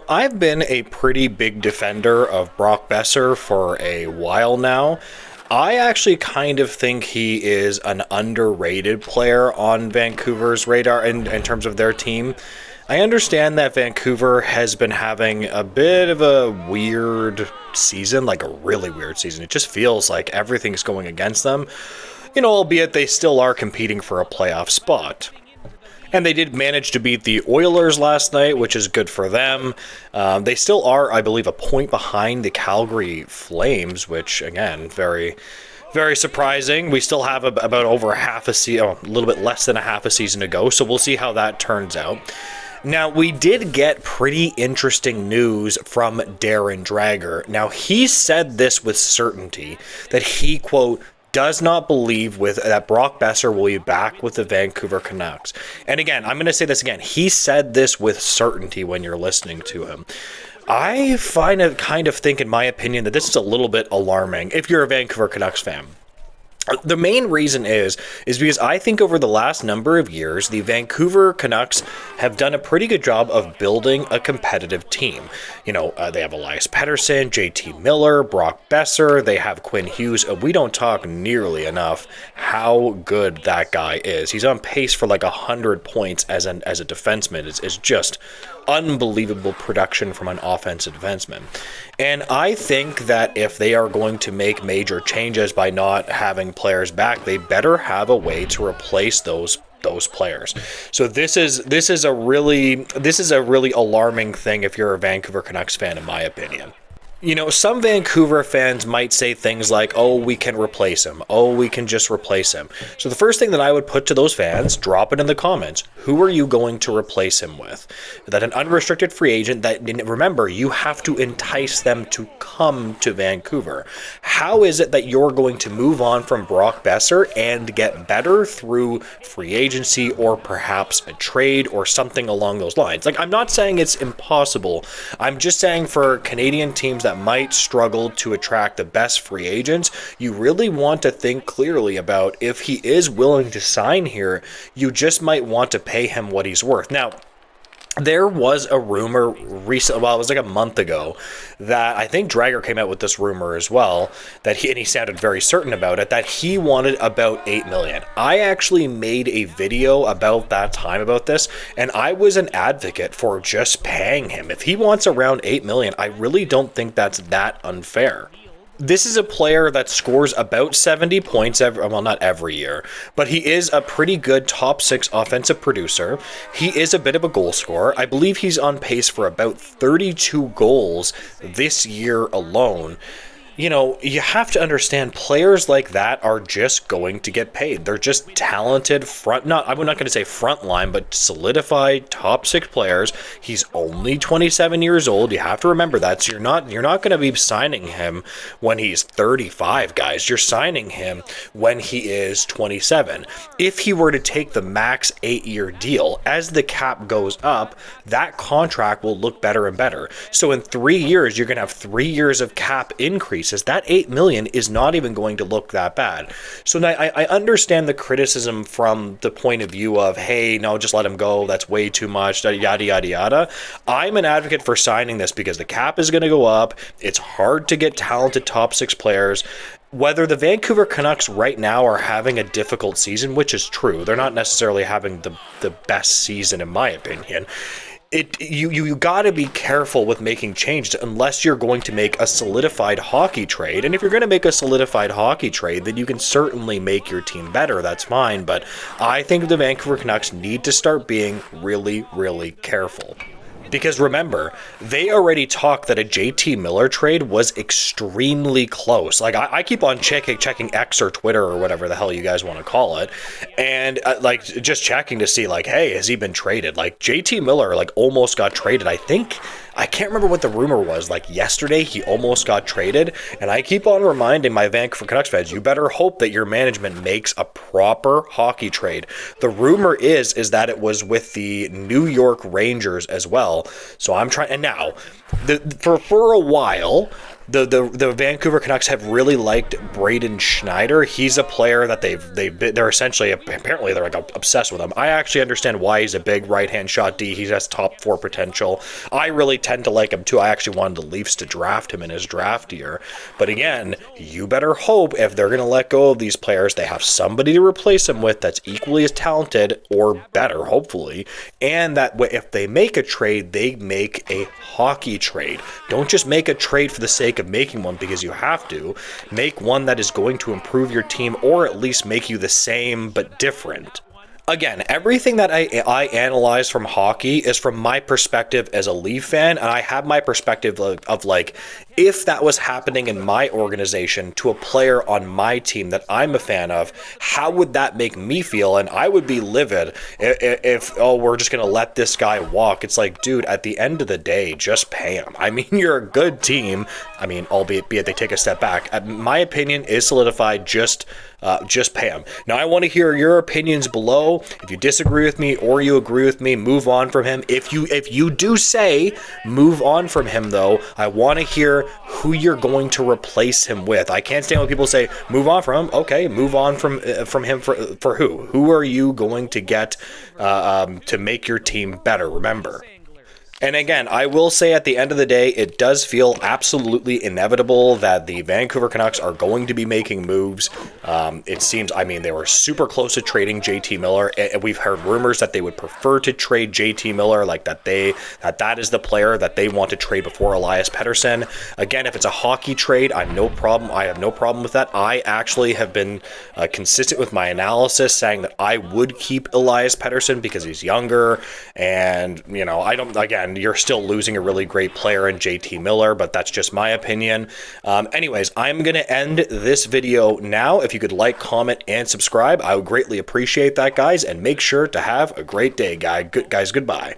I've been a pretty big defender of Brock Boeser for a while now. I actually kind of think he is an underrated player on Vancouver's radar in terms of their team. I understand that Vancouver has been having a bit of a weird season, like a really weird season. It just feels like everything's going against them, albeit they still are competing for a playoff spot. And they did manage to beat the Oilers last night, which is good for them. They still are, I believe, a point behind the Calgary Flames, which, again, very, very surprising. We still have about over half a season, a little bit less than a half a season to go, so we'll see how that turns out. Now, we did get pretty interesting news from Darren Dreger. Now, he said this with certainty, that he, quote, does not believe that Brock Boeser will be back with the Vancouver Canucks. And again, I'm going to say this again. He said this with certainty when you're listening to him. I kind of think, in my opinion, that this is a little bit alarming if you're a Vancouver Canucks fan. The main reason is because I think over the last number of years, the Vancouver Canucks have done a pretty good job of building a competitive team. They have Elias Pettersson, JT Miller, Brock Boeser, they have Quinn Hughes. We don't talk nearly enough how good that guy is. He's on pace for like 100 points as a defenseman. It's just unbelievable production from an offensive defenseman. And I think that if they are going to make major changes by not having players back, they better have a way to replace those players. So this is a really alarming thing if you're a Vancouver Canucks fan, in my opinion. Some Vancouver fans might say things like, oh, we can replace him. Oh, we can just replace him. So the first thing that I would put to those fans, drop it in the comments. Who are you going to replace him with? That an unrestricted free agent that, remember, you have to entice them to come to Vancouver. How is it that you're going to move on from Brock Boeser and get better through free agency or perhaps a trade or something along those lines? Like, I'm not saying it's impossible. I'm just saying for Canadian teams that might struggle to attract the best free agents, you really want to think clearly about if he is willing to sign here, you just might want to pay him what he's worth. Now, there was a rumor recently, it was like a month ago, that I think Dreger came out with this rumor as well, and he sounded very certain about it, that he wanted about $8 million. I actually made a video about that time about this, and I was an advocate for just paying him. If he wants around $8 million, I really don't think that's that unfair. This is a player that scores about 70 points, not every year, but he is a pretty good top 6 offensive producer. He is a bit of a goal scorer. I believe he's on pace for about 32 goals this year alone. You have to understand players like that are just going to get paid. They're just talented I'm not going to say front line, but solidified top 6 players. He's only 27 years old. You have to remember that. So you're not going to be signing him when he's 35, guys. You're signing him when he is 27. If he were to take the max 8-year deal, as the cap goes up, that contract will look better and better. So in 3 years, you're going to have 3 years of cap increase. That $8 million is not even going to look that bad. So now I understand the criticism from the point of view of, hey, no, just let him go. That's way too much, yada, yada, yada. I'm an advocate for signing this because the cap is going to go up. It's hard to get talented top 6 players. Whether the Vancouver Canucks right now are having a difficult season, which is true, they're not necessarily having the best season, in my opinion. You got to be careful with making changes unless you're going to make a solidified hockey trade. And if you're going to make a solidified hockey trade, then you can certainly make your team better. That's fine. But I think the Vancouver Canucks need to start being really, really careful. Because remember, they already talked that a JT Miller trade was extremely close. Like, I keep on checking X or Twitter or whatever the hell you guys want to call it. And, just checking to see, hey, has he been traded? JT Miller, almost got traded. I can't remember what the rumor was. Yesterday, he almost got traded. And I keep on reminding my Vancouver Canucks fans, you better hope that your management makes a proper hockey trade. The rumor is that it was with the New York Rangers as well. So I'm trying, and now, for a while, the Vancouver Canucks have really liked Braden Schneider. He's a player that they're essentially, apparently they're like obsessed with him. I actually understand why. He's a big right-hand shot D. He has top 4 potential. I really tend to like him too. I actually wanted the Leafs to draft him in his draft year. But again, you better hope if they're going to let go of these players, they have somebody to replace them with that's equally as talented or better, hopefully. And that if they make a trade, they make a hockey trade. Don't just make a trade for the sake of making one because you have to. Make one that is going to improve your team or at least make you the same but different. Again, everything that I analyze from hockey is from my perspective as a Leaf fan, and I have my perspective of like, if that was happening in my organization to a player on my team that I'm a fan of, how would that make me feel? And I would be livid if oh, we're just going to let this guy walk. It's like, dude, at the end of the day, just pay him. I mean, you're a good team. I mean, albeit they take a step back. My opinion is solidified. Just pay him. Now, I want to hear your opinions below. If you disagree with me or you agree with me, move on from him. If you do say move on from him, though, I want to hear who you're going to replace him with. I can't stand when people say move on from him. Okay, move on from him for who? Who are you going to get to make your team better? Remember. And again, I will say at the end of the day, it does feel absolutely inevitable that the Vancouver Canucks are going to be making moves. It seems, I mean, they were super close to trading JT Miller. And we've heard rumors that they would prefer to trade JT Miller, like that is the player that they want to trade before Elias Pettersson. Again, if it's a hockey trade, I have no problem with that. I actually have been consistent with my analysis, saying that I would keep Elias Pettersson because he's younger, and you're still losing a really great player in JT Miller, but that's just my opinion. Anyways, I'm going to end this video now. If you could like, comment, and subscribe, I would greatly appreciate that, guys, and make sure to have a great day, guys. Goodbye.